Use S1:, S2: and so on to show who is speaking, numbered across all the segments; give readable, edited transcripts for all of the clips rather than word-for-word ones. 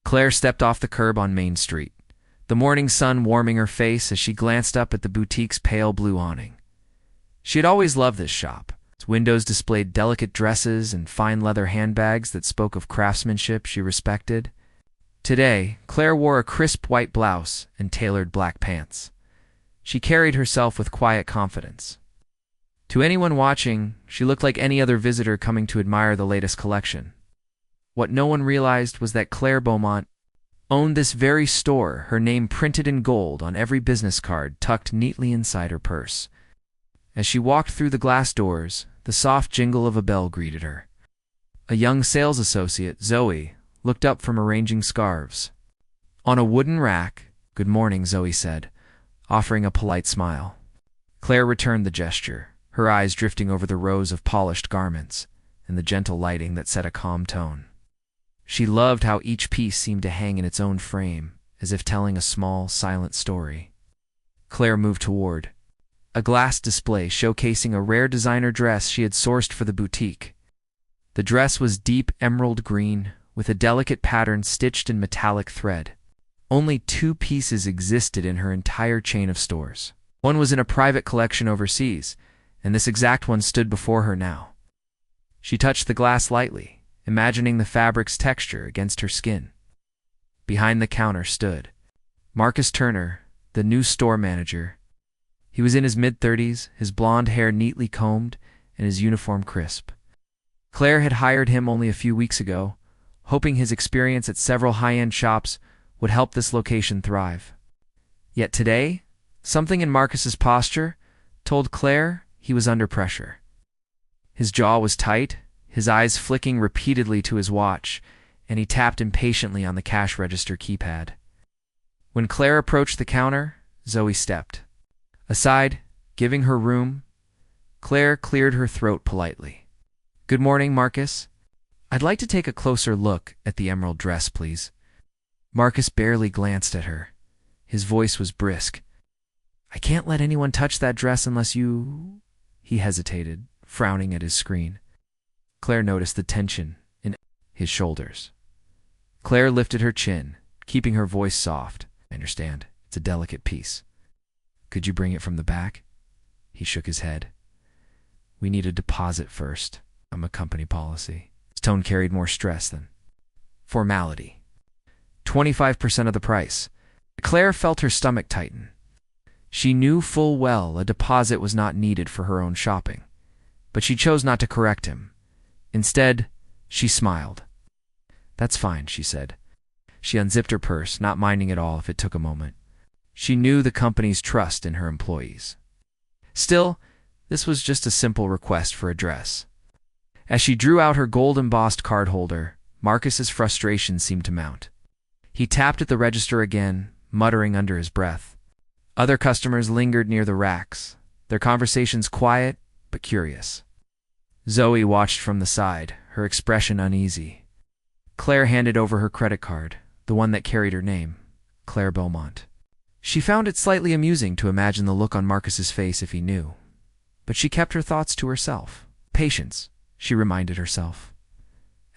S1: Claire stepped off the curb on Main Street, the morning sun warming her face as she glanced up at the boutique's pale blue awning. She had always loved this shop. Its windows displayed delicate dresses and fine leather handbags that spoke of craftsmanship she respected. Today, Claire wore a crisp white blouse and tailored black pants. She carried herself with quiet confidence. To anyone watching, she looked like any other visitor coming to admire the latest collection. What no one realized was that Claire Beaumont owned this very store, her name printed in gold on every business card tucked neatly inside her purse. As she walked through the glass doors, the soft jingle of a bell greeted her. A young sales associate, Zoe, looked up from arranging scarves. On a wooden rack, "Good morning," Zoe said, offering a polite smile. Claire returned the gesture, her eyes drifting over the rows of polished garments and the gentle lighting that set a calm tone. She loved how each piece seemed to hang in its own frame, as if telling a small, silent story. Claire moved toward a glass display showcasing a rare designer dress she had sourced for the boutique. The dress was deep emerald green, with a delicate pattern stitched in metallic thread. Only 2 pieces existed in her entire chain of stores. One was in a private collection overseas, and this exact one stood before her now. She touched the glass lightly, imagining the fabric's texture against her skin. Behind the counter stood Marcus Turner, the new store manager. He was in his mid-30s, his blonde hair neatly combed, and his uniform crisp. Claire had hired him only a few weeks ago, hoping his experience at several high-end shops would help this location thrive. Yet today, something in Marcus's posture told Claire he was under pressure. His jaw was tight, his eyes flicking repeatedly to his watch, and he tapped impatiently on the cash register keypad. When Claire approached the counter, Zoe stepped aside, giving her room. Claire cleared her throat politely. "Good morning, Marcus. I'd like to take a closer look at the emerald dress, please." Marcus barely glanced at her. His voice was brisk. "I can't let anyone touch that dress unless you—" He hesitated, frowning at his screen. Claire noticed the tension in his shoulders. Claire lifted her chin, keeping her voice soft. "I understand. It's a delicate piece. Could you bring it from the back?" He shook his head. "We need a deposit first. I'm a company policy." His tone carried more stress than formality. 25% of the price. Claire felt her stomach tighten. She knew full well a deposit was not needed for her own shopping, but she chose not to correct him. Instead, she smiled. "That's fine," she said. She unzipped her purse, not minding at all if it took a moment. She knew the company's trust in her employees. Still, this was just a simple request for a dress. As she drew out her gold-embossed card holder, Marcus's frustration seemed to mount. He tapped at the register again, muttering under his breath. Other customers lingered near the racks, their conversations quiet but curious. Zoe watched from the side, her expression uneasy. Claire handed over her credit card, the one that carried her name, Claire Beaumont. She found it slightly amusing to imagine the look on Marcus's face if he knew, but she kept her thoughts to herself. Patience, she reminded herself.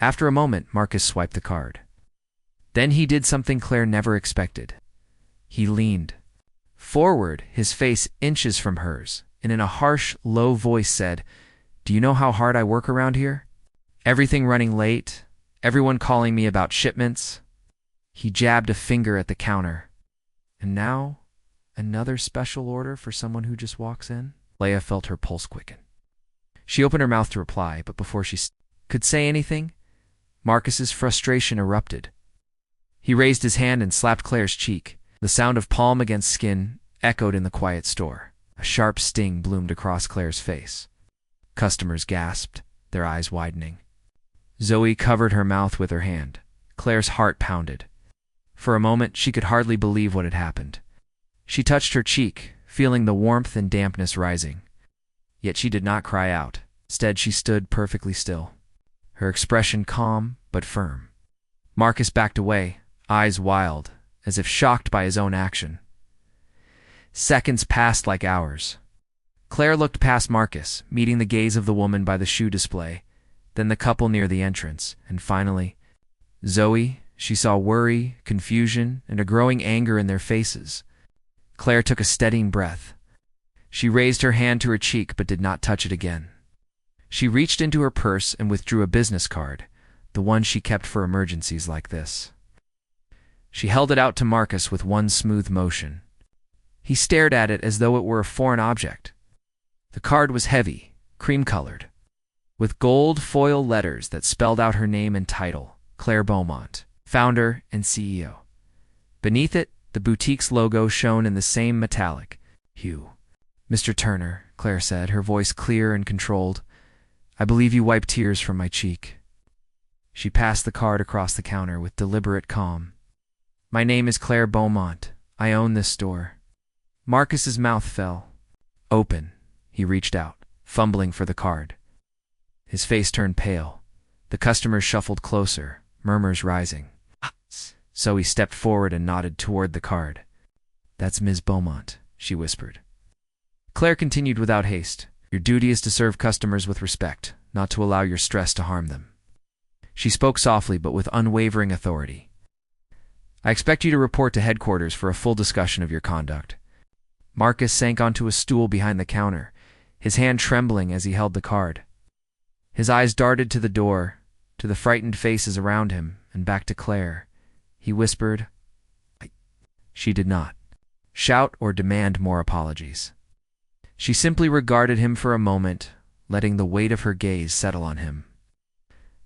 S1: After a moment, Marcus swiped the card. Then he did something Claire never expected. He leaned forward, his face inches from hers, and in a harsh, low voice said, "Do you know how hard I work around here? Everything running late, everyone calling me about shipments." He jabbed a finger at the counter. "And now, another special order for someone who just walks in?" Leia felt her pulse quicken. She opened her mouth to reply, but before she could say anything, Marcus's frustration erupted. He raised his hand and slapped Claire's cheek. The sound of palm against skin echoed in the quiet store. A sharp sting bloomed across Claire's face. Customers gasped, their eyes widening. Zoe covered her mouth with her hand. Claire's heart pounded. For a moment, she could hardly believe what had happened. She touched her cheek, feeling the warmth and dampness rising. Yet she did not cry out. Instead, she stood perfectly still, her expression calm but firm. Marcus backed away, eyes wild, as if shocked by his own action. Seconds passed like hours. Claire looked past Marcus, meeting the gaze of the woman by the shoe display, then the couple near the entrance, and finally, "Zoe," She saw worry, confusion, and a growing anger in their faces. Claire took a steadying breath. She raised her hand to her cheek but did not touch it again. She reached into her purse and withdrew a business card, the one she kept for emergencies like this. She held it out to Marcus with one smooth motion. He stared at it as though it were a foreign object. The card was heavy, cream-colored, with gold foil letters that spelled out her name and title, Claire Beaumont, founder and CEO. Beneath it, the boutique's logo shone in the same metallic hue. "Mr. Turner," Claire said, her voice clear and controlled, "I believe you wiped tears from my cheek." She passed the card across the counter with deliberate calm. "My name is Claire Beaumont. I own this store." Marcus's mouth fell open. He reached out, fumbling for the card. His face turned pale. The customers shuffled closer, murmurs rising. So he stepped forward and nodded toward the card. "That's Ms. Beaumont," she whispered. Claire continued without haste. "Your duty is to serve customers with respect, not to allow your stress to harm them." She spoke softly but with unwavering authority. "I expect you to report to headquarters for a full discussion of your conduct." Marcus sank onto a stool behind the counter, his hand trembling as he held the card. His eyes darted to the door, to the frightened faces around him, and back to Claire. He whispered, She did not shout or demand more apologies. She simply regarded him for a moment, letting the weight of her gaze settle on him.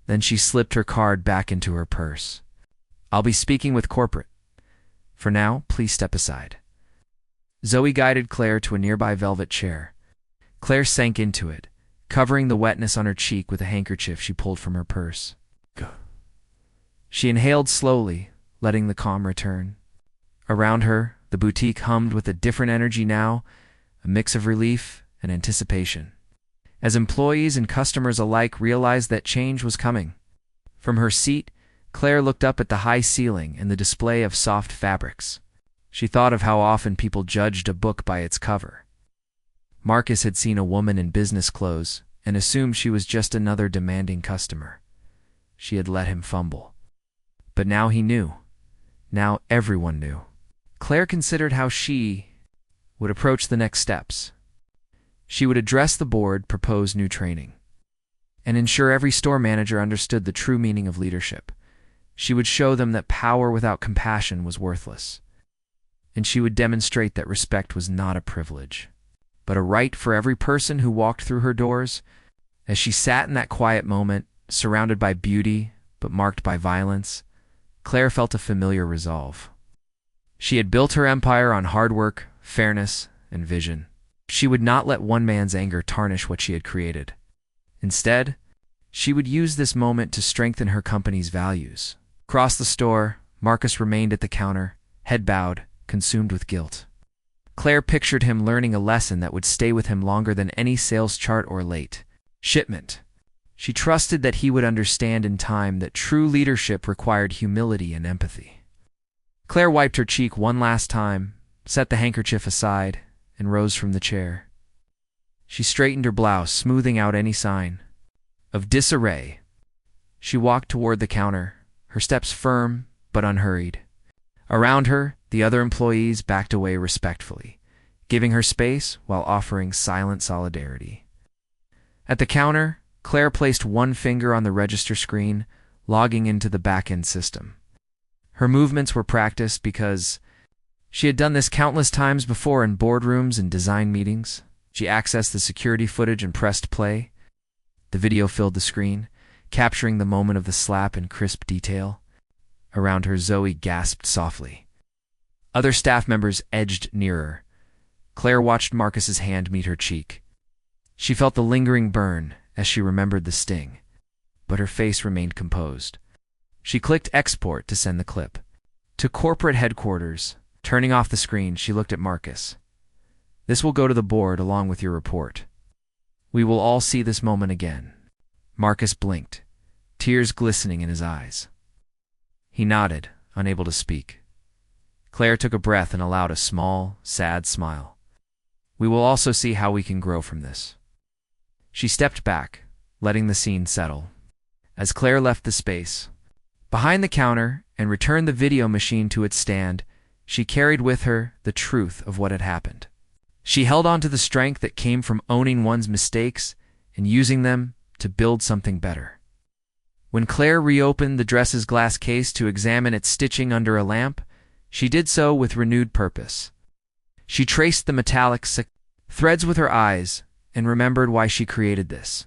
S1: Then she slipped her card back into her purse. "I'll be speaking with corporate. For now, please step aside." Zoe guided Claire to a nearby velvet chair. Claire sank into it, covering the wetness on her cheek with a handkerchief she pulled from her purse. She inhaled slowly, letting the calm return. Around her, the boutique hummed with a different energy now, a mix of relief and anticipation, as employees and customers alike realized that change was coming. From her seat, Claire looked up at the high ceiling and the display of soft fabrics. She thought of how often people judged a book by its cover. Marcus had seen a woman in business clothes and assumed she was just another demanding customer. She had let him fumble. But now he knew. Now everyone knew. Claire considered how she would approach the next steps. She would address the board, propose new training, and ensure every store manager understood the true meaning of leadership. She would show them that power without compassion was worthless. And she would demonstrate that respect was not a privilege, but a right for every person who walked through her doors. As she sat in that quiet moment, surrounded by beauty, but marked by violence, Claire felt a familiar resolve. She had built her empire on hard work, fairness, and vision. She would not let one man's anger tarnish what she had created. Instead, she would use this moment to strengthen her company's values. Across the store, Marcus remained at the counter, head bowed, consumed with guilt. Claire pictured him learning a lesson that would stay with him longer than any sales chart or late shipment. She trusted that he would understand in time that true leadership required humility and empathy. Claire wiped her cheek one last time, set the handkerchief aside, and rose from the chair. She straightened her blouse, smoothing out any sign of disarray. She walked toward the counter, her steps firm but unhurried. Around her, the other employees backed away respectfully, giving her space while offering silent solidarity. At the counter, Claire placed one finger on the register screen, logging into the back-end system. Her movements were practiced because she had done this countless times before in boardrooms and design meetings. She accessed the security footage and pressed play. The video filled the screen, capturing the moment of the slap in crisp detail. Around her, Zoe gasped softly. Other staff members edged nearer. Claire watched Marcus's hand meet her cheek. She felt the lingering burn as she remembered the sting, but her face remained composed. She clicked export to send the clip. To corporate headquarters, turning off the screen, she looked at Marcus. "This will go to the board along with your report. We will all see this moment again." Marcus blinked, tears glistening in his eyes. He nodded, unable to speak. Claire took a breath and allowed a small, sad smile. "We will also see how we can grow from this." She stepped back, letting the scene settle. As Claire left the space, Behind the counter and returned the video machine to its stand, she carried with her the truth of what had happened. She held on to the strength that came from owning one's mistakes and using them to build something better. When Claire reopened the dress's glass case to examine its stitching under a lamp, she did so with renewed purpose. She traced the metallic threads with her eyes and remembered why she created this.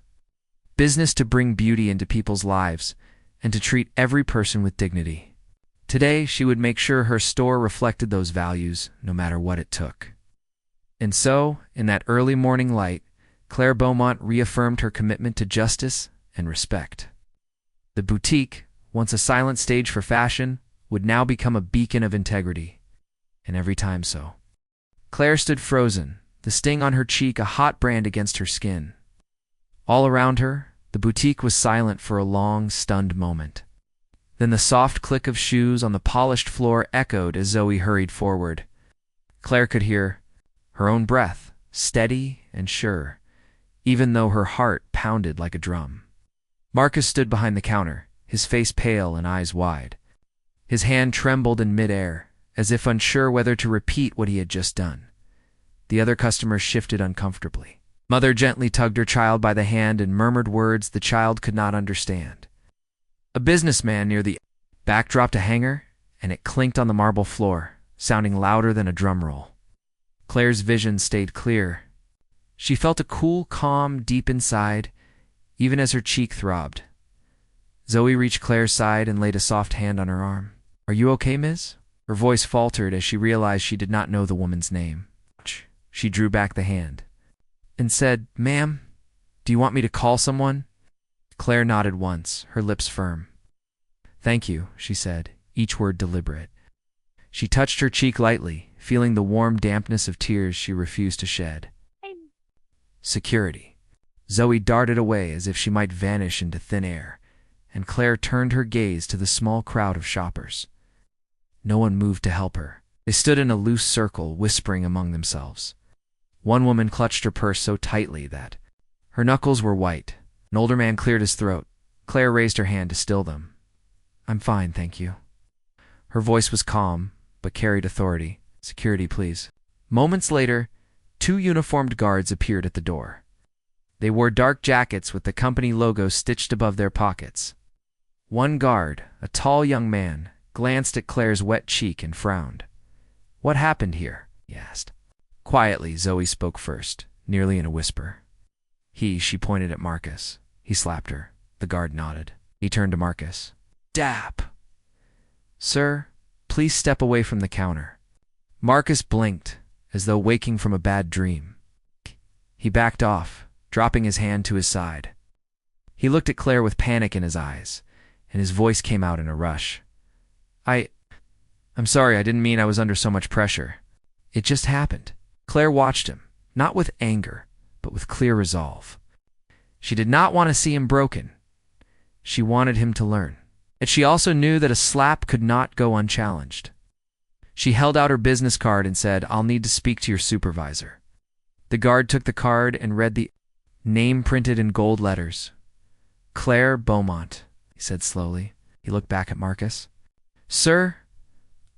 S1: Business to bring beauty into people's lives and to treat every person with dignity. Today, she would make sure her store reflected those values, no matter what it took. And so, in that early morning light, Claire Beaumont reaffirmed her commitment to justice and respect. The boutique, once a silent stage for fashion, would now become a beacon of integrity. And every time so. Claire stood frozen, the sting on her cheek a hot brand against her skin. All around her, the boutique was silent for a long, stunned moment. Then the soft click of shoes on the polished floor echoed as Zoe hurried forward. Claire could hear her own breath, steady and sure, even though her heart pounded like a drum. Marcus stood behind the counter, his face pale and eyes wide. His hand trembled in midair, as if unsure whether to repeat what he had just done. The other customers shifted uncomfortably. Mother gently tugged her child by the hand and murmured words the child could not understand. A businessman near the back dropped a hanger, and it clinked on the marble floor, sounding louder than a drum roll. Claire's vision stayed clear. She felt a cool calm deep inside, even as her cheek throbbed. Zoe reached Claire's side and laid a soft hand on her arm. "Are you okay, Miss?" Her voice faltered as she realized she did not know the woman's name. She drew back the hand and said, "Ma'am, do you want me to call someone?" Claire nodded once, her lips firm. "Thank you," she said, each word deliberate. She touched her cheek lightly, feeling the warm dampness of tears she refused to shed. Security. Zoe darted away as if she might vanish into thin air, and Claire turned her gaze to the small crowd of shoppers. No one moved to help her. They stood in a loose circle, whispering among themselves. One woman clutched her purse so tightly that her knuckles were white. An older man cleared his throat. Claire raised her hand to still them. "I'm fine, thank you." Her voice was calm, but carried authority. "Security, please." Moments later, 2 uniformed guards appeared at the door. They wore dark jackets with the company logo stitched above their pockets. One guard, a tall young man, glanced at Claire's wet cheek and frowned. "What happened here?" he asked. Quietly, Zoe spoke first, nearly in a whisper. She pointed at Marcus. He slapped her. The guard nodded. He turned to Marcus. "Dap!" "Sir, please step away from the counter." Marcus blinked, as though waking from a bad dream. He backed off, dropping his hand to his side. He looked at Claire with panic in his eyes, and his voice came out in a rush. I'm sorry, I didn't mean I was under so much pressure. It just happened." Claire watched him, not with anger, but with clear resolve. She did not want to see him broken. She wanted him to learn. Yet she also knew that a slap could not go unchallenged. She held out her business card and said, "I'll need to speak to your supervisor." The guard took the card and read the name printed in gold letters. "Claire Beaumont," he said slowly. He looked back at Marcus. "Sir,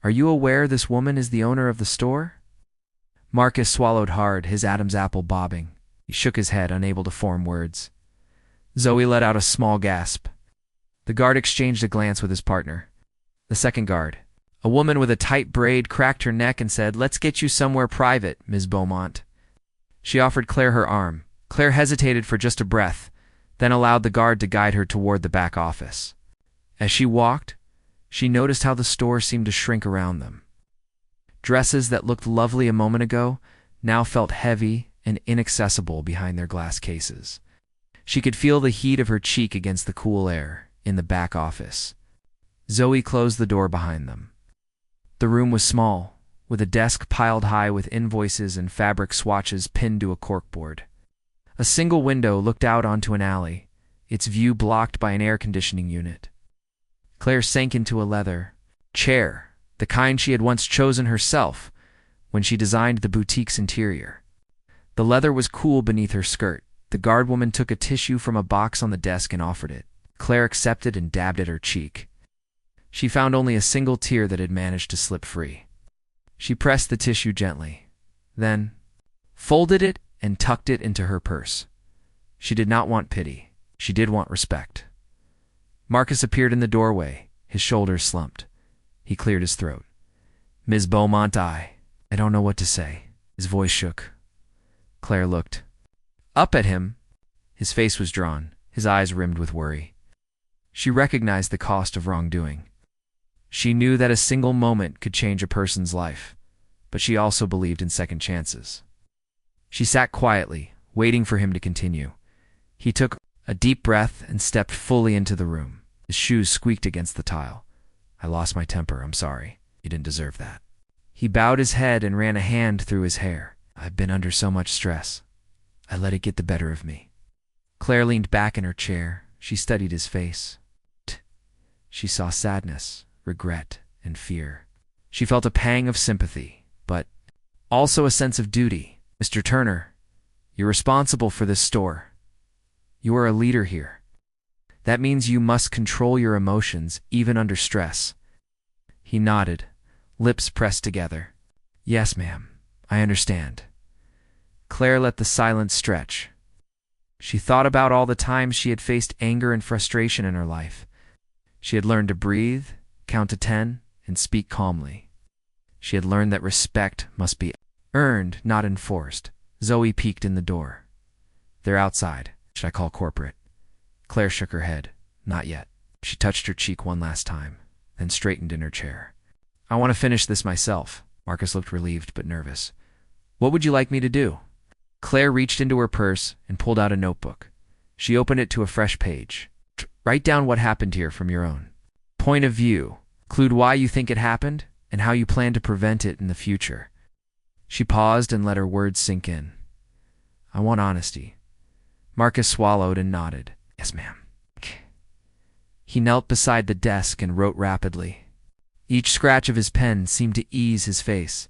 S1: are you aware this woman is the owner of the store?" Marcus swallowed hard, his Adam's apple bobbing. He shook his head, unable to form words. Zoe let out a small gasp. The guard exchanged a glance with his partner. The second guard, a woman with a tight braid, cracked her neck and said, "Let's get you somewhere private, Ms. Beaumont." She offered Claire her arm. Claire hesitated for just a breath, then allowed the guard to guide her toward the back office. As she walked, she noticed how the store seemed to shrink around them. Dresses that looked lovely a moment ago now felt heavy and inaccessible behind their glass cases. She could feel the heat of her cheek against the cool air in the back office. Zoe closed the door behind them. The room was small, with a desk piled high with invoices and fabric swatches pinned to a corkboard. A single window looked out onto an alley, its view blocked by an air conditioning unit. Claire sank into a leather chair, the kind she had once chosen herself when she designed the boutique's interior. The leather was cool beneath her skirt. The guardwoman took a tissue from a box on the desk and offered it. Claire accepted and dabbed at her cheek. She found only a single tear that had managed to slip free. She pressed the tissue gently, then folded it and tucked it into her purse. She did not want pity. She did want respect. Marcus appeared in the doorway, his shoulders slumped. He cleared his throat. "Ms. Beaumont, I don't know what to say." His voice shook. Claire looked up at him. His face was drawn, his eyes rimmed with worry. She recognized the cost of wrongdoing. She knew that a single moment could change a person's life, but she also believed in second chances. She sat quietly, waiting for him to continue. He took a deep breath and stepped fully into the room. His shoes squeaked against the tile. "I lost my temper, I'm sorry. You didn't deserve that." He bowed his head and ran a hand through his hair. "I've been under so much stress. I let it get the better of me." Claire leaned back in her chair. She studied his face. She saw sadness, regret, and fear. She felt a pang of sympathy, but also a sense of duty. "Mr. Turner, you're responsible for this store. You are a leader here. That means you must control your emotions, even under stress." He nodded, lips pressed together. "Yes, ma'am, I understand." Claire let the silence stretch. She thought about all the times she had faced anger and frustration in her life. She had learned to breathe, count to 10, and speak calmly. She had learned that respect must be earned, not enforced. Zoe peeked in the door. "They're outside. Should I call corporate?" Claire shook her head. "Not yet." She touched her cheek one last time, then straightened in her chair. "I want to finish this myself." Marcus looked relieved but nervous. "What would you like me to do?" Claire reached into her purse and pulled out a notebook. She opened it to a fresh page. "Write down what happened here from your own point of view. Include why you think it happened and how you plan to prevent it in the future." She paused and let her words sink in. "I want honesty." Marcus swallowed and nodded. "Yes, ma'am." He knelt beside the desk and wrote rapidly. Each scratch of his pen seemed to ease his face.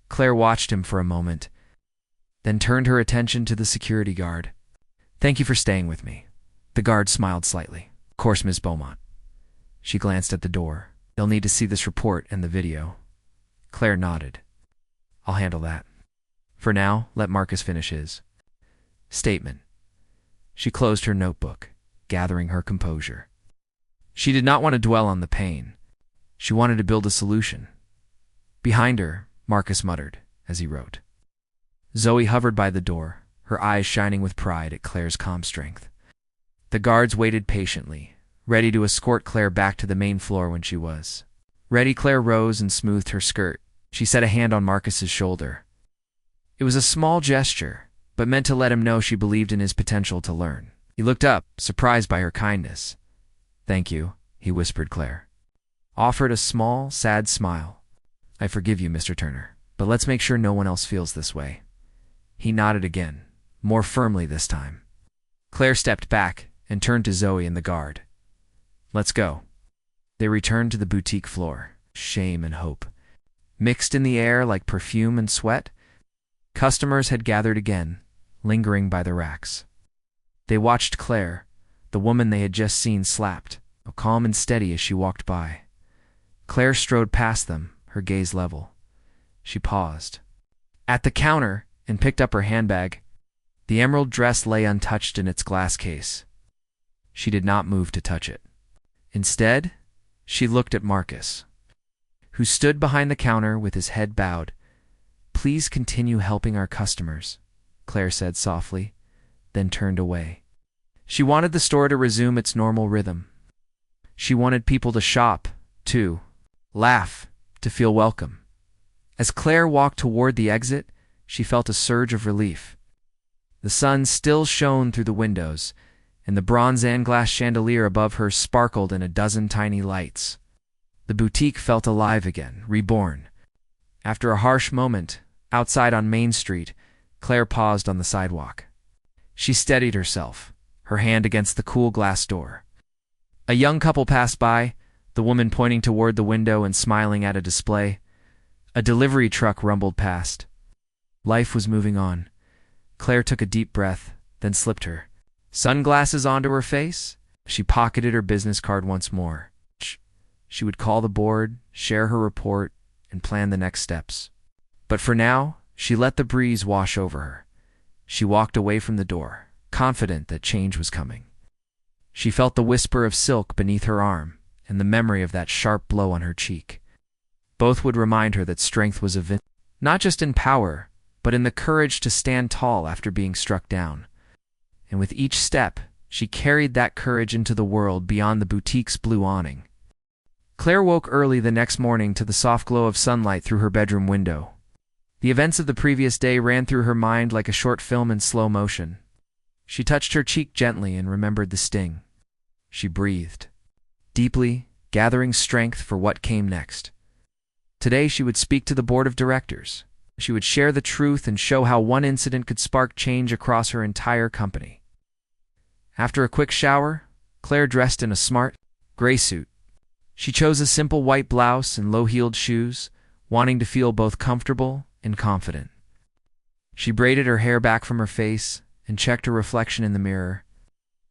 S1: Claire watched him for a moment, then turned her attention to the security guard. "Thank you for staying with me." The guard smiled slightly. "Of course, Ms. Beaumont." She glanced at the door. "They'll need to see this report and the video." Claire nodded. "I'll handle that. For now, let Marcus finish his statement." She closed her notebook, gathering her composure. She did not want to dwell on the pain. She wanted to build a solution. Behind her, Marcus muttered as he wrote. Zoe hovered by the door, her eyes shining with pride at Claire's calm strength. The guards waited patiently, ready to escort Claire back to the main floor when she was ready. Claire rose and smoothed her skirt. She set a hand on Marcus's shoulder. It was a small gesture, but meant to let him know she believed in his potential to learn. He looked up, surprised by her kindness. "Thank you," he whispered. Claire offered a small, sad smile. "I forgive you, Mr. Turner, but let's make sure no one else feels this way." He nodded again, more firmly this time. Claire stepped back and turned to Zoe and the guard. "Let's go." They returned to the boutique floor. Shame and hope mixed in the air like perfume and sweat. Customers had gathered again, lingering by the racks. They watched Claire, the woman they had just seen slapped, calm and steady as she walked by. Claire strode past them, her gaze level. She paused at the counter and picked up her handbag. The emerald dress lay untouched in its glass case. She did not move to touch it. Instead, she looked at Marcus, who stood behind the counter with his head bowed. "Please continue helping our customers," Claire said softly, then turned away. She wanted the store to resume its normal rhythm. She wanted people to shop, to laugh, to feel welcome. As Claire walked toward the exit, she felt a surge of relief. The sun still shone through the windows, and the bronze and glass chandelier above her sparkled in a dozen tiny lights. The boutique felt alive again, reborn. After a harsh moment, outside on Main Street, Claire paused on the sidewalk. She steadied herself, her hand against the cool glass door. A young couple passed by, the woman pointing toward the window and smiling at a display. A delivery truck rumbled past. Life was moving on. Claire took a deep breath, then slipped her sunglasses onto her face. She pocketed her business card once more. She would call the board, share her report, and plan the next steps. But for now, she let the breeze wash over her. She walked away from the door, confident that change was coming. She felt the whisper of silk beneath her arm and the memory of that sharp blow on her cheek. Both would remind her that strength was not just in power, but in the courage to stand tall after being struck down. And with each step, she carried that courage into the world beyond the boutique's blue awning. Claire woke early the next morning to the soft glow of sunlight through her bedroom window. The events of the previous day ran through her mind like a short film in slow motion. She touched her cheek gently and remembered the sting. She breathed deeply, gathering strength for what came next. Today she would speak to the board of directors. She would share the truth and show how one incident could spark change across her entire company. After a quick shower, Claire dressed in a smart, gray suit. She chose a simple white blouse and low-heeled shoes, wanting to feel both comfortable and confident. She braided her hair back from her face and checked her reflection in the mirror.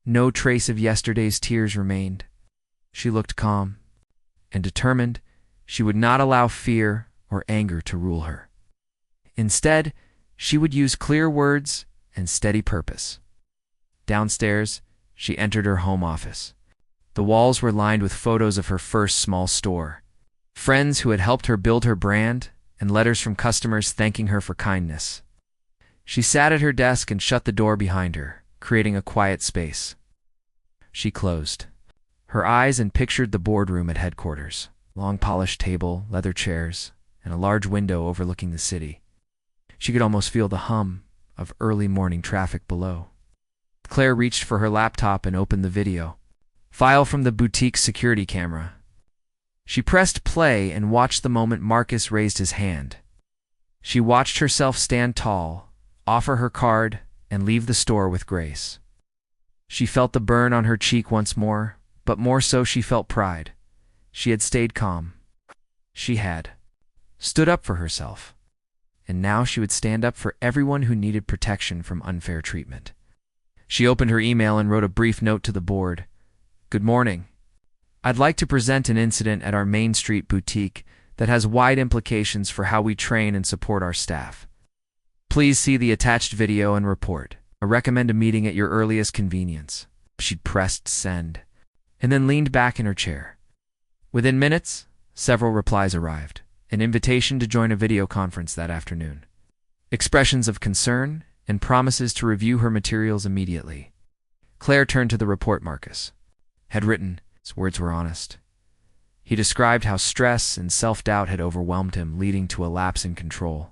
S1: No trace of yesterday's tears remained. She looked calm and determined she would not allow fear or anger to rule her. Instead, she would use clear words and steady purpose. Downstairs, she entered her home office. The walls were lined with photos of her first small store, friends who had helped her build her brand, and letters from customers thanking her for kindness. She sat at her desk and shut the door behind her, creating a quiet space. She closed her eyes and pictured the boardroom at headquarters. Long polished table, leather chairs, and a large window overlooking the city. She could almost feel the hum of early morning traffic below. Claire reached for her laptop and opened the video file from the boutique's security camera. She pressed play and watched the moment Marcus raised his hand. She watched herself stand tall, offer her card, and leave the store with grace. She felt the burn on her cheek once more, but more so she felt pride. She had stayed calm. She had stood up for herself. And now she would stand up for everyone who needed protection from unfair treatment. She opened her email and wrote a brief note to the board. Good morning. I'd like to present an incident at our Main Street boutique that has wide implications for how we train and support our staff. Please see the attached video and report. I recommend a meeting at your earliest convenience. She'd pressed send, and then leaned back in her chair. Within minutes, several replies arrived. An invitation to join a video conference that afternoon. Expressions of concern and promises to review her materials immediately. Claire turned to the report Marcus had written. His words were honest. He described how stress and self-doubt had overwhelmed him, leading to a lapse in control.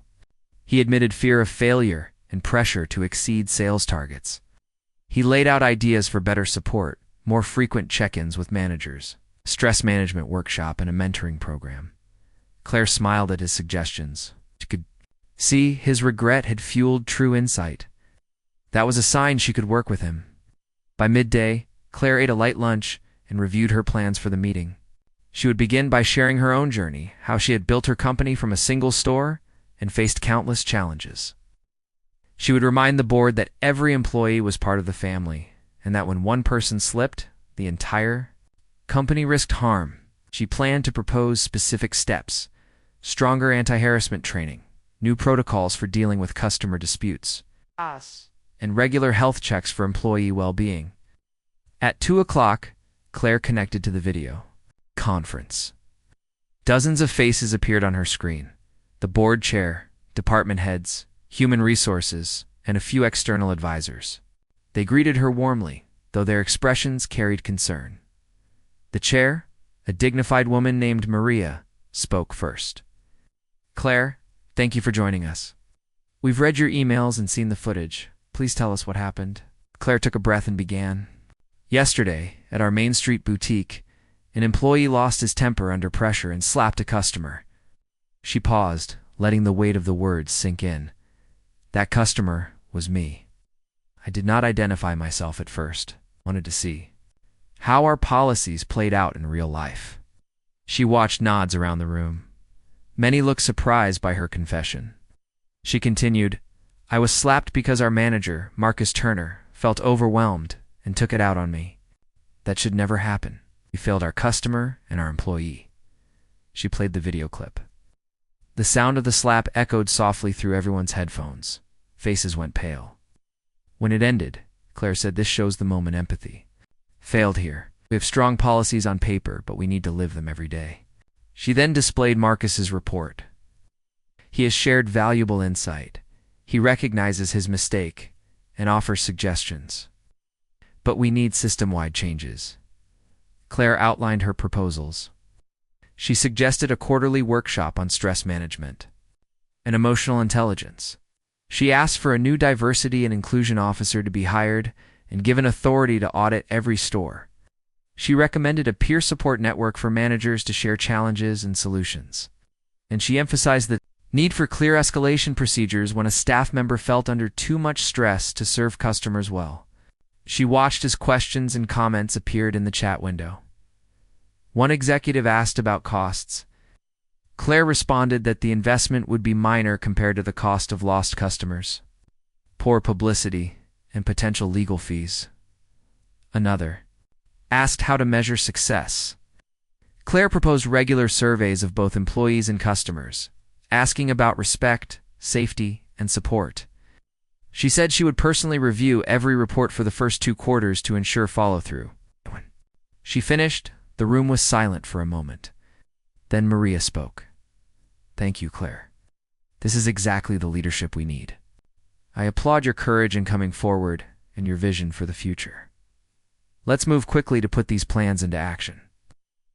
S1: He admitted fear of failure and pressure to exceed sales targets. He laid out ideas for better support, more frequent check-ins with managers, a stress management workshop, and a mentoring program. Claire smiled at his suggestions. She could see his regret had fueled true insight. That was a sign she could work with him. By midday, Claire ate a light lunch and reviewed her plans for the meeting. She would begin by sharing her own journey, how she had built her company from a single store and faced countless challenges. She would remind the board that every employee was part of the family, and that when one person slipped, the entire company risked harm. She planned to propose specific steps: stronger anti-harassment training, new protocols for dealing with customer disputes, and regular health checks for employee well-being. At 2 o'clock, Claire connected to the video conference. Dozens of faces appeared on her screen: the board chair, department heads, human resources, and a few external advisors. They greeted her warmly, though their expressions carried concern. The chair, a dignified woman named Maria, spoke first. Claire, thank you for joining us. We've read your emails and seen the footage. Please tell us what happened. Claire took a breath and began. Yesterday, at our Main Street boutique, an employee lost his temper under pressure and slapped a customer. She paused, letting the weight of the words sink in. That customer was me. I did not identify myself at first. Wanted to see how our policies played out in real life. She watched nods around the room. Many looked surprised by her confession. She continued, I was slapped because our manager, Marcus Turner, felt overwhelmed and took it out on me. That should never happen. We failed our customer and our employee. She played the video clip. The sound of the slap echoed softly through everyone's headphones. Faces went pale. When it ended, Claire said, "This shows the moment empathy. Failed here. We have strong policies on paper, but we need to live them every day." She then displayed Marcus's report. He has shared valuable insight. He recognizes his mistake and offers suggestions. But we need system-wide changes. Claire outlined her proposals. She suggested a quarterly workshop on stress management and emotional intelligence. She asked for a new diversity and inclusion officer to be hired and given authority to audit every store. She recommended a peer support network for managers to share challenges and solutions. And she emphasized the need for clear escalation procedures when a staff member felt under too much stress to serve customers well. She watched as questions and comments appeared in the chat window. One executive asked about costs. Claire responded that the investment would be minor compared to the cost of lost customers, poor publicity, and potential legal fees. Another asked how to measure success. Claire proposed regular surveys of both employees and customers, asking about respect, safety, and support. She said she would personally review every report for the first 2 quarters to ensure follow-through. When she finished, the room was silent for a moment. Then Maria spoke. "Thank you, Claire. This is exactly the leadership we need. I applaud your courage in coming forward and your vision for the future. Let's move quickly to put these plans into action."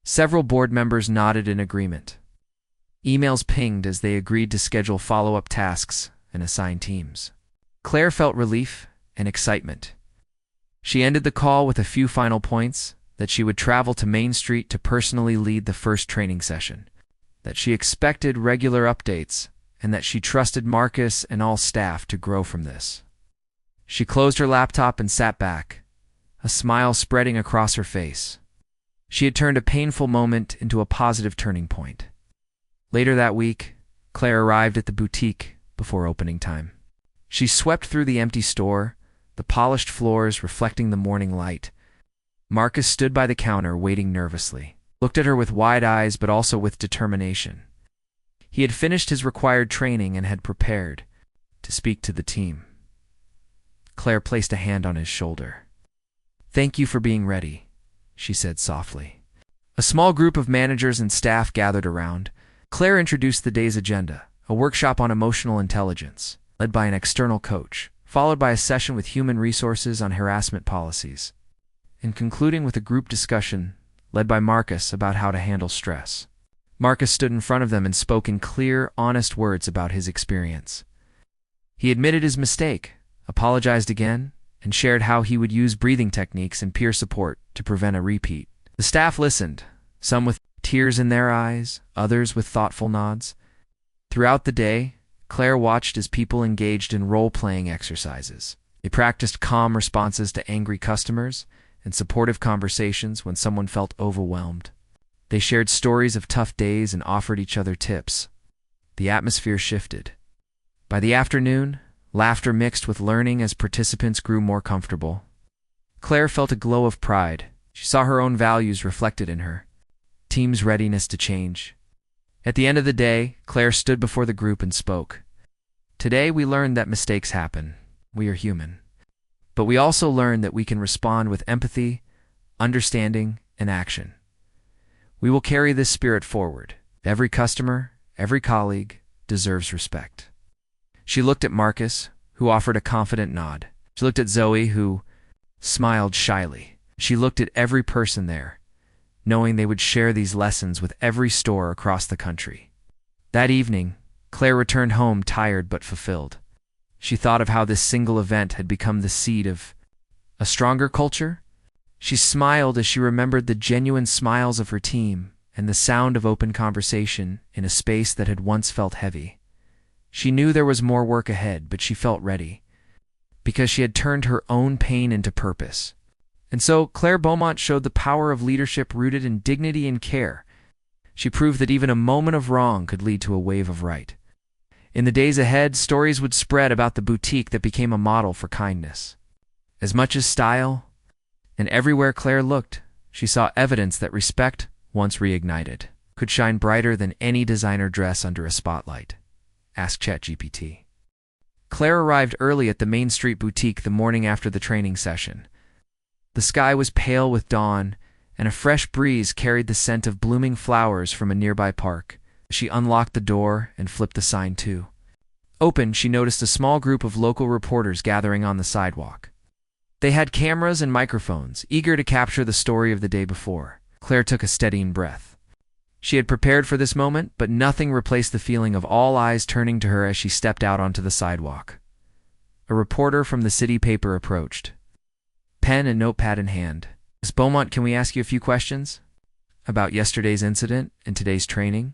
S1: Several board members nodded in agreement. Emails pinged as they agreed to schedule follow-up tasks and assign teams. Claire felt relief and excitement. She ended the call with a few final points: that she would travel to Main Street to personally lead the first training session, that she expected regular updates, and that she trusted Marcus and all staff to grow from this. She closed her laptop and sat back, a smile spreading across her face. She had turned a painful moment into a positive turning point. Later that week, Claire arrived at the boutique before opening time. She swept through the empty store, the polished floors reflecting the morning light. Marcus stood by the counter, waiting nervously, looked at her with wide eyes but also with determination. He had finished his required training and had prepared to speak to the team. Claire placed a hand on his shoulder. "Thank you for being ready," she said softly. A small group of managers and staff gathered around. Claire introduced the day's agenda, a workshop on emotional intelligence, led by an external coach, followed by a session with human resources on harassment policies, and concluding with a group discussion led by Marcus about how to handle stress. Marcus stood in front of them and spoke in clear, honest words about his experience. He admitted his mistake, apologized again, and shared how he would use breathing techniques and peer support to prevent a repeat. The staff listened, some with tears in their eyes, others with thoughtful nods. Throughout the day, Claire watched as people engaged in role-playing exercises. They practiced calm responses to angry customers and supportive conversations when someone felt overwhelmed. They shared stories of tough days and offered each other tips. The atmosphere shifted. By the afternoon, laughter mixed with learning as participants grew more comfortable. Claire felt a glow of pride. She saw her own values reflected in her team's readiness to change. At the end of the day, Claire stood before the group and spoke. "Today we learned that mistakes happen. We are human. But we also learned that we can respond with empathy, understanding, and action. We will carry this spirit forward. Every customer, every colleague deserves respect." She looked at Marcus, who offered a confident nod. She looked at Zoe, who smiled shyly. She looked at every person there, knowing they would share these lessons with every store across the country. That evening, Claire returned home tired but fulfilled. She thought of how this single event had become the seed of a stronger culture. She smiled as she remembered the genuine smiles of her team and the sound of open conversation in a space that had once felt heavy. She knew there was more work ahead, but she felt ready, because she had turned her own pain into purpose. And so Claire Beaumont showed the power of leadership rooted in dignity and care. She proved that even a moment of wrong could lead to a wave of right. In the days ahead, stories would spread about the boutique that became a model for kindness. As much as style, and everywhere Claire looked, She saw evidence that respect, once reignited, could shine brighter than any designer dress under a spotlight. Ask ChatGPT. Claire arrived early at the Main Street boutique the morning after the training session. The sky was pale with dawn, and a fresh breeze carried the scent of blooming flowers from a nearby park. She unlocked the door and flipped the sign to. Open, she noticed a small group of local reporters gathering on the sidewalk. They had cameras and microphones, eager to capture the story of the day before. Claire took a steadying breath. She had prepared for this moment, but nothing replaced the feeling of all eyes turning to her as she stepped out onto the sidewalk. A reporter from the city paper approached, pen and notepad in hand. Miss Beaumont, can we ask you a few questions? About yesterday's incident and today's training?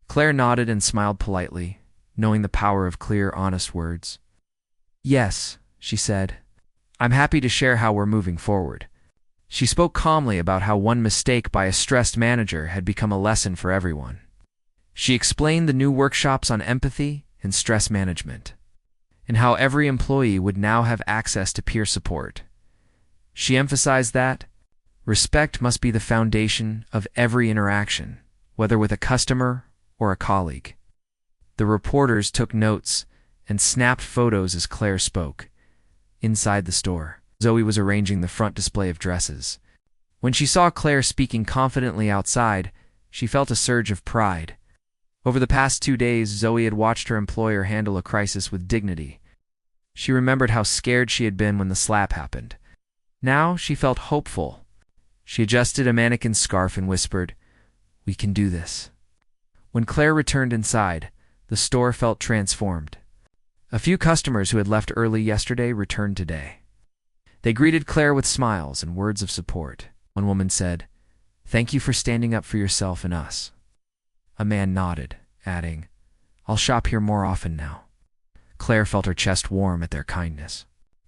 S1: Claire nodded and smiled politely, knowing the power of clear, honest words. Yes, she said. I'm happy to share how we're moving forward. She spoke calmly about how one mistake by a stressed manager had become a lesson for everyone. She explained the new workshops on empathy and stress management, and how every employee would now have access to peer support. She emphasized that respect must be the foundation of every interaction, whether with a customer or a colleague. The reporters took notes and snapped photos as Claire spoke. Inside the store, Zoe was arranging the front display of dresses. When she saw Claire speaking confidently outside, she felt a surge of pride. Over the past 2 days, Zoe had watched her employer handle a crisis with dignity. She remembered how scared she had been when the slap happened. Now she felt hopeful. She adjusted a mannequin's scarf and whispered, "We can do this." When Claire returned inside, the store felt transformed. A few customers who had left early yesterday returned today. They greeted Claire with smiles and words of support. One woman said, "Thank you for standing up for yourself and us." A man nodded, adding, "I'll shop here more often now." Claire felt her chest warm at their kindness.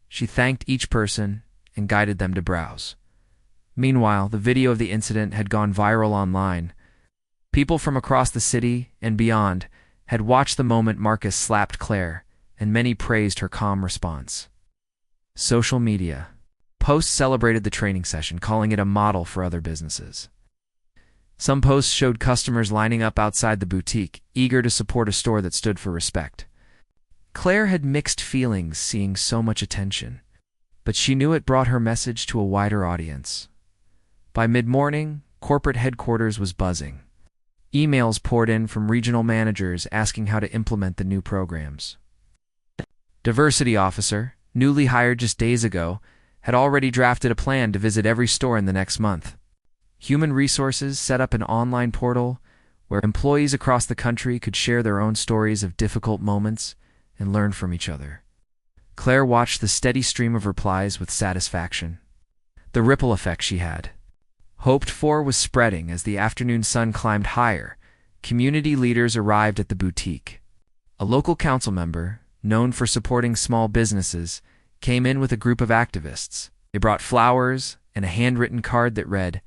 S1: She thanked each person and guided them to browse. Meanwhile, the video of the incident had gone viral online. People from across the city and beyond had watched the moment Marcus slapped Claire, and many praised her calm response. Social media posts celebrated the training session, calling it a model for other businesses. Some posts showed customers lining up outside the boutique, eager to support a store that stood for respect. Claire had mixed feelings seeing so much attention, but she knew it brought her message to a wider audience. By mid-morning, corporate headquarters was buzzing. Emails poured in from regional managers asking how to implement the new programs. Diversity officer, newly hired just days ago, had already drafted a plan to visit every store in the next month. Human Resources set up an online portal where employees across the country could share their own stories of difficult moments and learn from each other. Claire watched the steady stream of replies with satisfaction. The ripple effect she had hoped for was spreading. As the afternoon sun climbed higher, community leaders arrived at the boutique. A local council member, known for supporting small businesses, came in with a group of activists. They brought flowers and a handwritten card that read,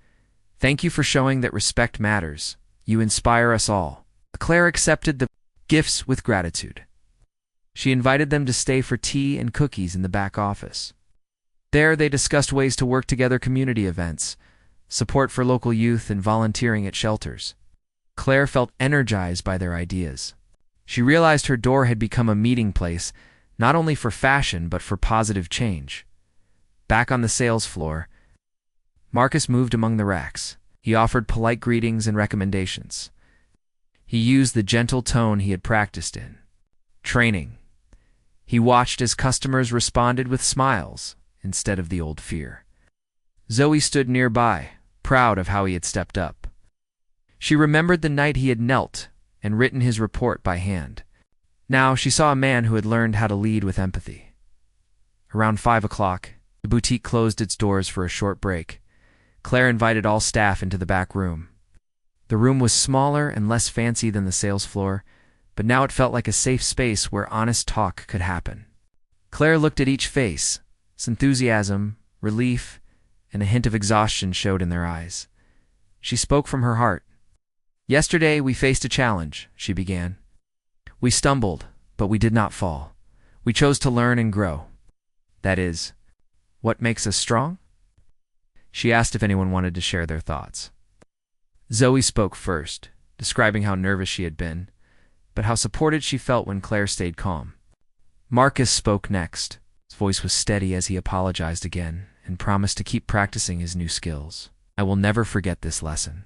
S1: "Thank you for showing that respect matters. You inspire us all." Claire accepted the gifts with gratitude. She invited them to stay for tea and cookies in the back office. There, they discussed ways to work together, community events, support for local youth, and volunteering at shelters. Claire felt energized by their ideas. She realized her door had become a meeting place, not only for fashion but for positive change. Back on the sales floor, Marcus moved among the racks. He offered polite greetings and recommendations. He used the gentle tone he had practiced in training. He watched as customers responded with smiles instead of the old fear. Zoe stood nearby, proud of how he had stepped up. She remembered the night he had knelt and written his report by hand. Now she saw a man who had learned how to lead with empathy. Around 5 o'clock, the boutique closed its doors for a short break. Claire invited all staff into the back room. The room was smaller and less fancy than the sales floor, but now it felt like a safe space where honest talk could happen. Claire looked at each face. Enthusiasm, relief, and a hint of exhaustion showed in their eyes. She spoke from her heart. "Yesterday we faced a challenge," she began. "We stumbled, but we did not fall. We chose to learn and grow. That is, what makes us strong?" She asked if anyone wanted to share their thoughts. Zoe spoke first, describing how nervous she had been, but how supported she felt when Claire stayed calm. Marcus spoke next. His voice was steady as he apologized again and promised to keep practicing his new skills. "I will never forget this lesson.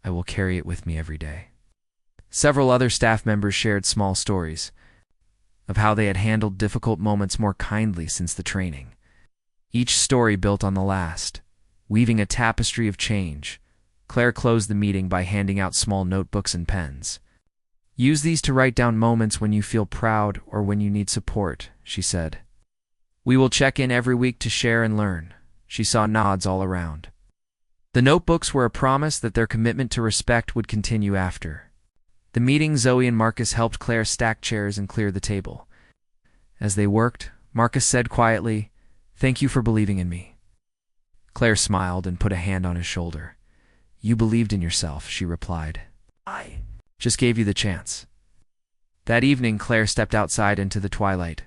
S1: I will carry it with me every day." Several other staff members shared small stories of how they had handled difficult moments more kindly since the training. Each story built on the last, weaving a tapestry of change. Claire closed the meeting by handing out small notebooks and pens. "Use these to write down moments when you feel proud or when you need support," she said. "We will check in every week to share and learn." She saw nods all around. The notebooks were a promise that their commitment to respect would continue after the meeting. Zoe and Marcus helped Claire stack chairs and clear the table. As they worked, Marcus said quietly, "Thank you for believing in me." Claire smiled and put a hand on his shoulder. "You believed in yourself," she replied. "I just gave you the chance." That evening, Claire stepped outside into the twilight.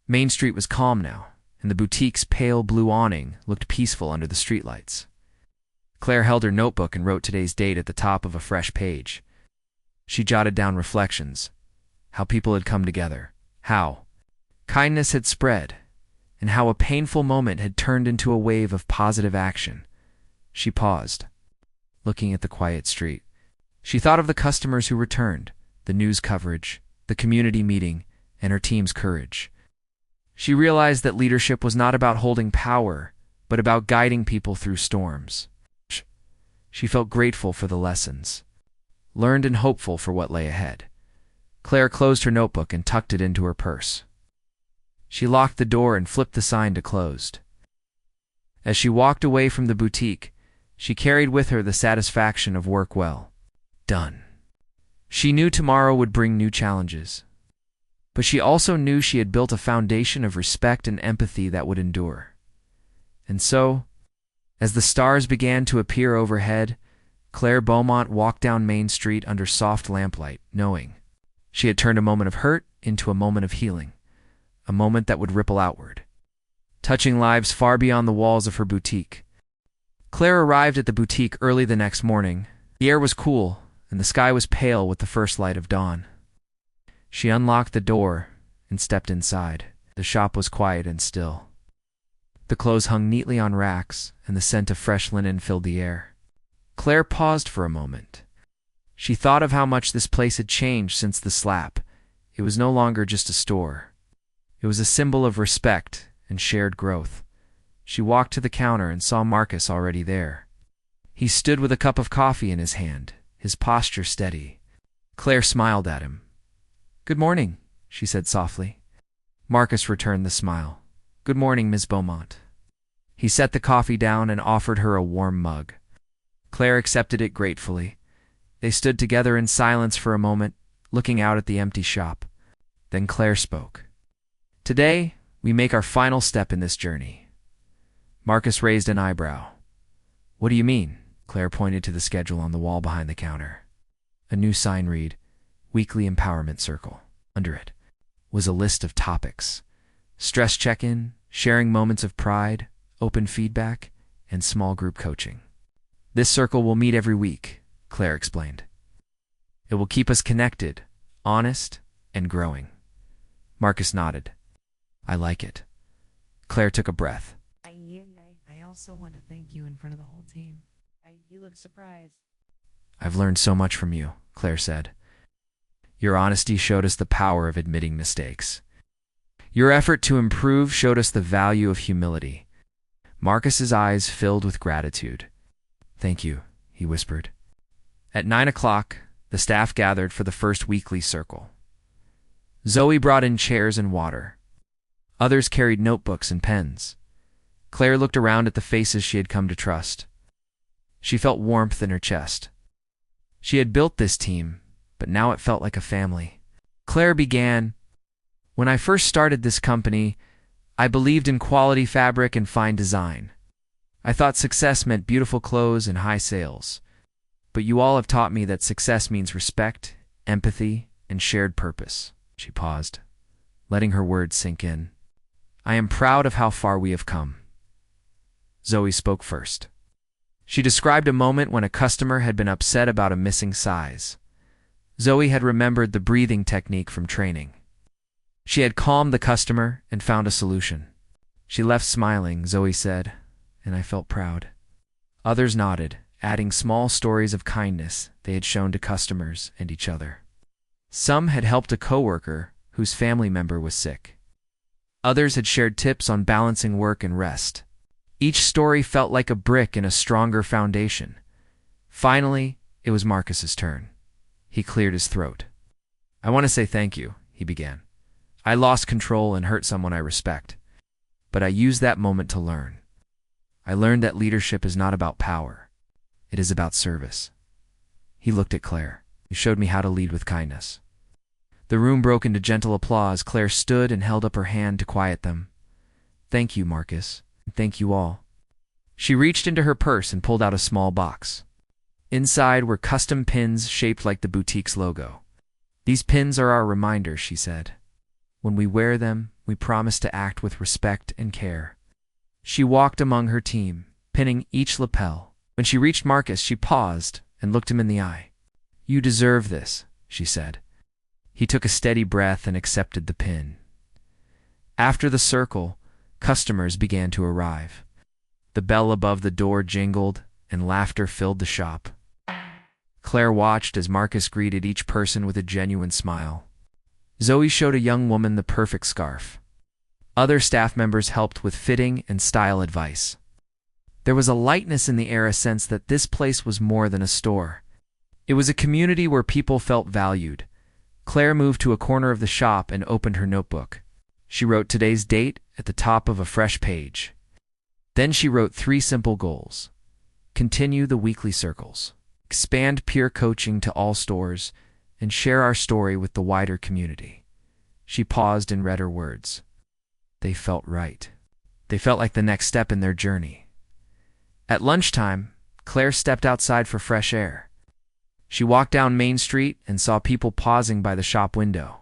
S1: Main Street was calm now, and the boutique's pale blue awning looked peaceful under the streetlights. Claire held her notebook and wrote today's date at the top of a fresh page. She jotted down reflections, how people had come together, how kindness had spread, and how a painful moment had turned into a wave of positive action. She paused, looking at the quiet street. She thought of the customers who returned, the news coverage, the community meeting, and her team's courage. She realized that leadership was not about holding power, but about guiding people through storms. She felt grateful for the lessons learned and hopeful for what lay ahead. Claire closed her notebook and tucked it into her purse. She locked the door and flipped the sign to closed. As she walked away from the boutique, she carried with her the satisfaction of work well done. She knew tomorrow would bring new challenges, but she also knew she had built a foundation of respect and empathy that would endure. And so, as the stars began to appear overhead, Claire Beaumont walked down Main Street under soft lamplight, knowing she had turned a moment of hurt into a moment of healing, a moment that would ripple outward, touching lives far beyond the walls of her boutique. Claire arrived at the boutique early the next morning. The air was cool, and the sky was pale with the first light of dawn. She unlocked the door and stepped inside. The shop was quiet and still. The clothes hung neatly on racks, and the scent of fresh linen filled the air. Claire paused for a moment. She thought of how much this place had changed since the slap. It was no longer just a store. It was a symbol of respect and shared growth. She walked to the counter and saw Marcus already there. He stood with a cup of coffee in his hand, his posture steady. Claire smiled at him. "Good morning," she said softly. Marcus returned the smile. "Good morning, Ms. Beaumont." He set the coffee down and offered her a warm mug. Claire accepted it gratefully. They stood together in silence for a moment, looking out at the empty shop. Then Claire spoke. "Today, we make our final step in this journey." Marcus raised an eyebrow. "What do you mean?" Claire pointed to the schedule on the wall behind the counter. A new sign read, "Weekly Empowerment Circle." Under it was a list of topics: stress check-in, sharing moments of pride, open feedback, and small group coaching. "This circle will meet every week," Claire explained. "It will keep us connected, honest, and growing." Marcus nodded. "I like it." Claire took a breath.
S2: I also want to thank you in front of the whole team. You look surprised.
S1: "I've learned so much from you," Claire said. "Your honesty showed us the power of admitting mistakes. Your effort to improve showed us the value of humility." Marcus's eyes filled with gratitude. "Thank you," he whispered. At 9 o'clock, the staff gathered for the first weekly circle. Zoe brought in chairs and water. Others carried notebooks and pens. Claire looked around at the faces she had come to trust. She felt warmth in her chest. She had built this team, but now it felt like a family. Claire began, "When I first started this company, I believed in quality fabric and fine design. I thought success meant beautiful clothes and high sales. But you all have taught me that success means respect, empathy, and shared purpose." She paused, letting her words sink in. "I am proud of how far we have come." Zoe spoke first. She described a moment when a customer had been upset about a missing size. Zoe had remembered the breathing technique from training. She had calmed the customer and found a solution. She left smiling, Zoe said, and I felt proud. Others nodded, adding small stories of kindness they had shown to customers and each other. Some had helped a coworker whose family member was sick. Others had shared tips on balancing work and rest. Each story felt like a brick in a stronger foundation. Finally, it was Marcus's turn. He cleared his throat. I want to say thank you, he began. I lost control and hurt someone I respect. But I used that moment to learn. I learned that leadership is not about power. It is about service. He looked at Claire. He showed me how to lead with kindness. The room broke into gentle applause. Claire stood and held up her hand to quiet them. Thank you, Marcus. Thank you all. She reached into her purse and pulled out a small box. Inside were custom pins shaped like the boutique's logo. These pins are our reminders, she said. When we wear them, we promise to act with respect and care. She walked among her team, pinning each lapel. When she reached Marcus, she paused and looked him in the eye. You deserve this, she said. He took a steady breath and accepted the pin. After the circle, customers began to arrive. The bell above the door jingled, and laughter filled the shop. Claire watched as Marcus greeted each person with a genuine smile. Zoe showed a young woman the perfect scarf. Other staff members helped with fitting and style advice. There was a lightness in the air, a sense that this place was more than a store. It was a community where people felt valued. Claire moved to a corner of the shop and opened her notebook. She wrote today's date at the top of a fresh page. Then she wrote 3 simple goals. Continue the weekly circles. Expand peer coaching to all stores, and share our story with the wider community. She paused and read her words. They felt right. They felt like the next step in their journey. At lunchtime, Claire stepped outside for fresh air. She walked down Main Street and saw people pausing by the shop window.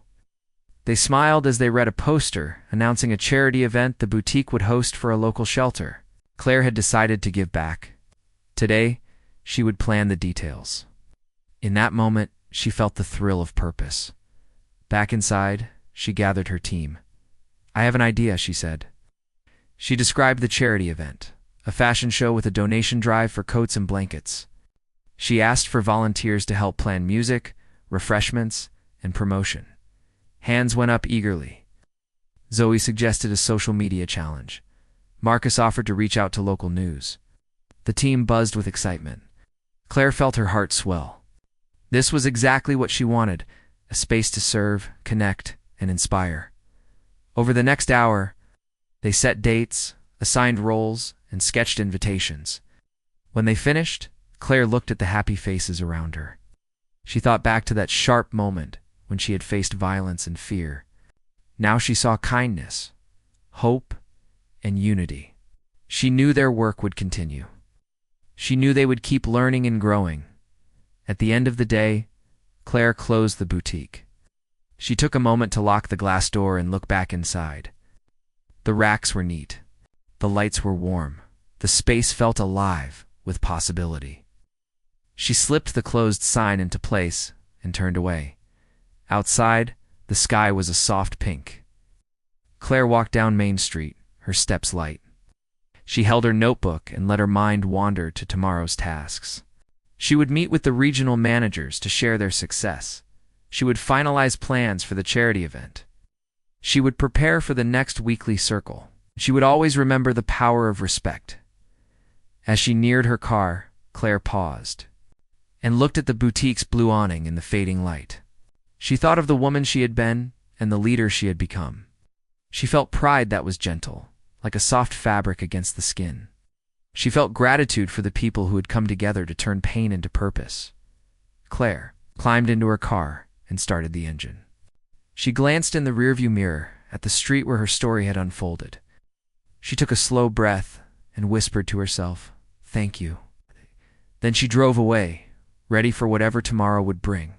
S1: They smiled as they read a poster announcing a charity event the boutique would host for a local shelter. Claire had decided to give back. Today, she would plan the details. In that moment, she felt the thrill of purpose. Back inside, she gathered her team. I have an idea, she said. She described the charity event, a fashion show with a donation drive for coats and blankets. She asked for volunteers to help plan music, refreshments, and promotion. Hands went up eagerly. Zoe suggested a social media challenge. Marcus offered to reach out to local news. The team buzzed with excitement. Claire felt her heart swell. This was exactly what she wanted, a space to serve, connect, and inspire. Over the next hour, they set dates, assigned roles, and sketched invitations. When they finished, Claire looked at the happy faces around her. She thought back to that sharp moment when she had faced violence and fear. Now she saw kindness, hope, and unity. She knew their work would continue. She knew they would keep learning and growing. At the end of the day, Claire closed the boutique. She took a moment to lock the glass door and look back inside. The racks were neat. The lights were warm. The space felt alive with possibility. She slipped the closed sign into place and turned away. Outside, the sky was a soft pink. Claire walked down Main Street, her steps light. She held her notebook and let her mind wander to tomorrow's tasks. She would meet with the regional managers to share their success. She would finalize plans for the charity event. She would prepare for the next weekly circle. She would always remember the power of respect. As she neared her car, Claire paused and looked at the boutique's blue awning in the fading light. She thought of the woman she had been and the leader she had become. She felt pride that was gentle, like a soft fabric against the skin. She felt gratitude for the people who had come together to turn pain into purpose. Claire climbed into her car and started the engine. She glanced in the rearview mirror at the street where her story had unfolded. She took a slow breath and whispered to herself, "Thank you." Then she drove away, ready for whatever tomorrow would bring.